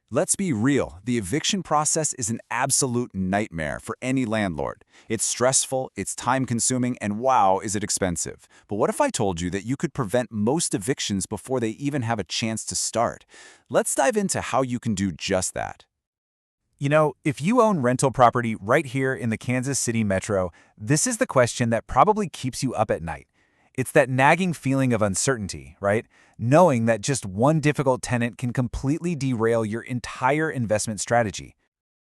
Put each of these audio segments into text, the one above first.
Let's be real, the eviction process is an absolute nightmare for any landlord. It's stressful, it's time-consuming, and wow, is it expensive. But what if I told you that you could prevent most evictions before they even have a chance to start? Let's dive into how you can do just that. If you own rental property right here in the Kansas City metro, this is the question that probably keeps you up at night. It's that nagging feeling of uncertainty, right? Knowing that just one difficult tenant can completely derail your entire investment strategy.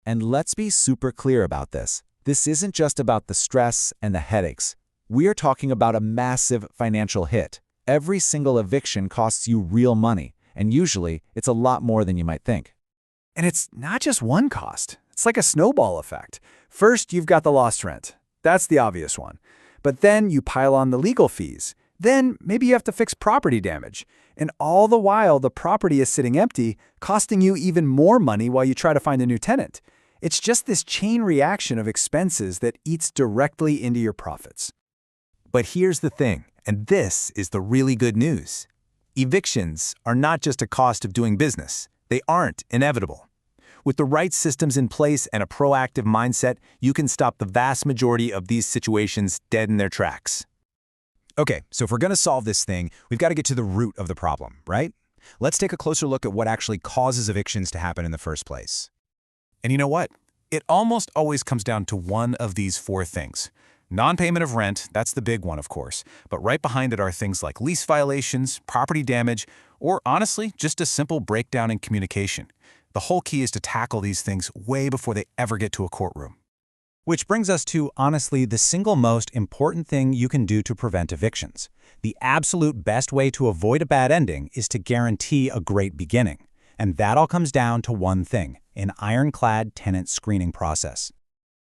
And let's be super clear about this. This isn't just about the stress and the headaches. We are talking about a massive financial hit. Every single eviction costs you real money, and usually it's a lot more than you might think. And it's not just one cost. It's like a snowball effect. First, you've got the lost rent. That's the obvious one. But then you pile on the legal fees. Then maybe you have to fix property damage. And all the while, the property is sitting empty, costing you even more money while you try to find a new tenant. It's just this chain reaction of expenses that eats directly into your profits. But here's the thing, and this is the really good news. Evictions are not just a cost of doing business. They aren't inevitable. With the right systems in place and a proactive mindset, you can stop the vast majority of these situations dead in their tracks. Okay, so if we're going to solve this thing, we've got to get to the root of the problem, right? Let's take a closer look at what actually causes evictions to happen in the first place. And you know what? It almost always comes down to one of these four things. Non-payment of rent, that's the big one, of course, but right behind it are things like lease violations, property damage, or honestly, just a simple breakdown in communication. The whole key is to tackle these things way before they ever get to a courtroom. Which brings us to, honestly, the single most important thing you can do to prevent evictions. The absolute best way to avoid a bad ending is to guarantee a great beginning. And that all comes down to one thing, an ironclad tenant screening process.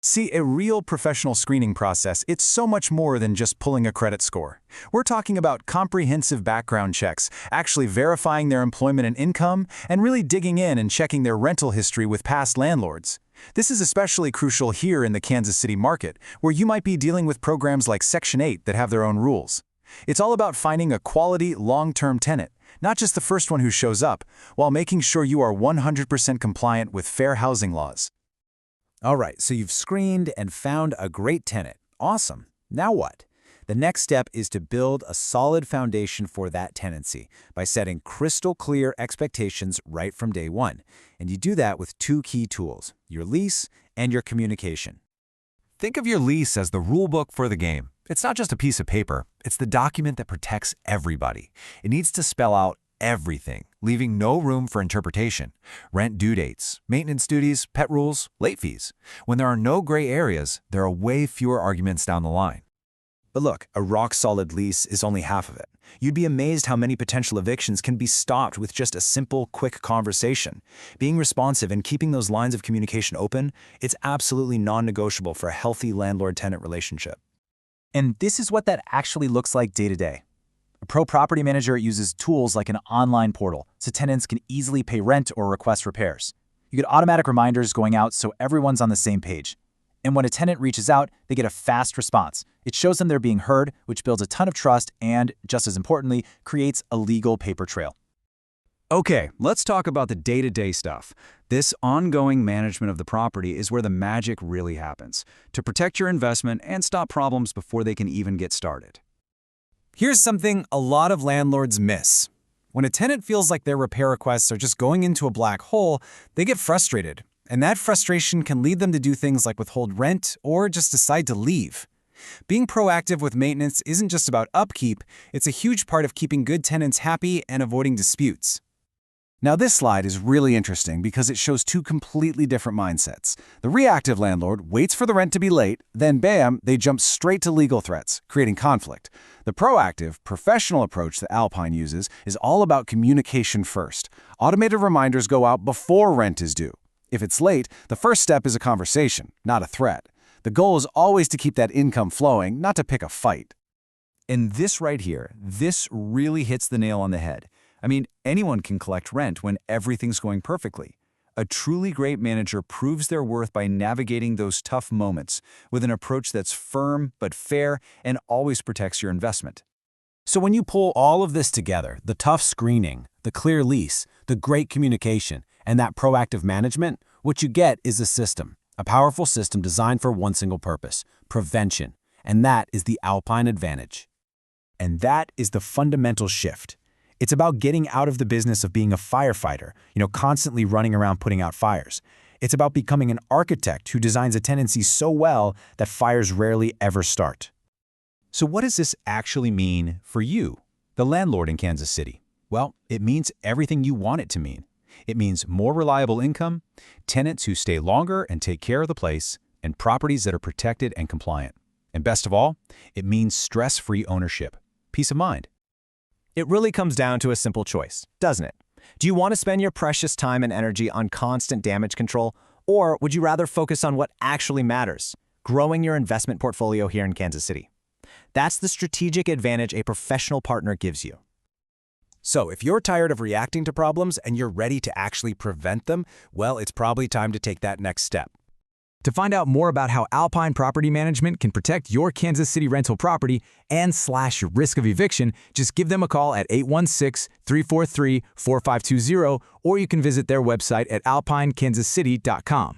See, a real professional screening process, it's so much more than just pulling a credit score. We're talking about comprehensive background checks, actually verifying their employment and income, and really digging in and checking their rental history with past landlords. This is especially crucial here in the Kansas City market, where you might be dealing with programs like Section 8 that have their own rules. It's all about finding a quality, long-term tenant, not just the first one who shows up, while making sure you are 100% compliant with fair housing laws. All right, so you've screened and found a great tenant. Awesome. Now what? The next step is to build a solid foundation for that tenancy by setting crystal clear expectations right from day one. And you do that with two key tools, your lease and your communication. Think of your lease as the rule book for the game. It's not just a piece of paper, it's the document that protects everybody. It needs to spell out everything, leaving no room for interpretation. Rent due dates, maintenance duties, pet rules, late fees. When there are no gray areas, there are way fewer arguments down the line. But look, a rock-solid lease is only half of it. You'd be amazed how many potential evictions can be stopped with just a simple, quick conversation. Being responsive and keeping those lines of communication open, it's absolutely non-negotiable for a healthy landlord-tenant relationship. And this is what that actually looks like day to day. A pro property manager uses tools like an online portal so tenants can easily pay rent or request repairs. You get automatic reminders going out so everyone's on the same page. And when a tenant reaches out, they get a fast response. It shows them they're being heard, which builds a ton of trust and, just as importantly, creates a legal paper trail. Okay, let's talk about the day-to-day stuff. This ongoing management of the property is where the magic really happens, to protect your investment and stop problems before they can even get started. Here's something a lot of landlords miss. When a tenant feels like their repair requests are just going into a black hole, they get frustrated. And that frustration can lead them to do things like withhold rent or just decide to leave. Being proactive with maintenance isn't just about upkeep, it's a huge part of keeping good tenants happy and avoiding disputes. Now this slide is really interesting because it shows two completely different mindsets. The reactive landlord waits for the rent to be late, then bam, they jump straight to legal threats, creating conflict. The proactive, professional approach that Alpine uses is all about communication first. Automated reminders go out before rent is due. If it's late, the first step is a conversation, not a threat. The goal is always to keep that income flowing, not to pick a fight. And this right here, this really hits the nail on the head. I mean, anyone can collect rent when everything's going perfectly. A truly great manager proves their worth by navigating those tough moments with an approach that's firm but fair and always protects your investment. So when you pull all of this together, the tough screening, the clear lease, the great communication, And that proactive management, what you get is a system, a powerful system designed for one single purpose, prevention. And that is the Alpine advantage. And that is the fundamental shift. It's about getting out of the business of being a firefighter, constantly running around putting out fires. It's about becoming an architect who designs a tenancy so well that fires rarely ever start. So what does this actually mean for you, the landlord in Kansas City? Well, it means everything you want it to mean. It means more reliable income, tenants who stay longer and take care of the place, and properties that are protected and compliant. And best of all, it means stress-free ownership, peace of mind. It really comes down to a simple choice, doesn't it? Do you want to spend your precious time and energy on constant damage control, or would you rather focus on what actually matters, growing your investment portfolio here in Kansas City? That's the strategic advantage a professional partner gives you. So if you're tired of reacting to problems and you're ready to actually prevent them, well, it's probably time to take that next step. To find out more about how Alpine Property Management can protect your Kansas City rental property and slash your risk of eviction, just give them a call at 816-343-4520, or you can visit their website at alpinekansascity.com.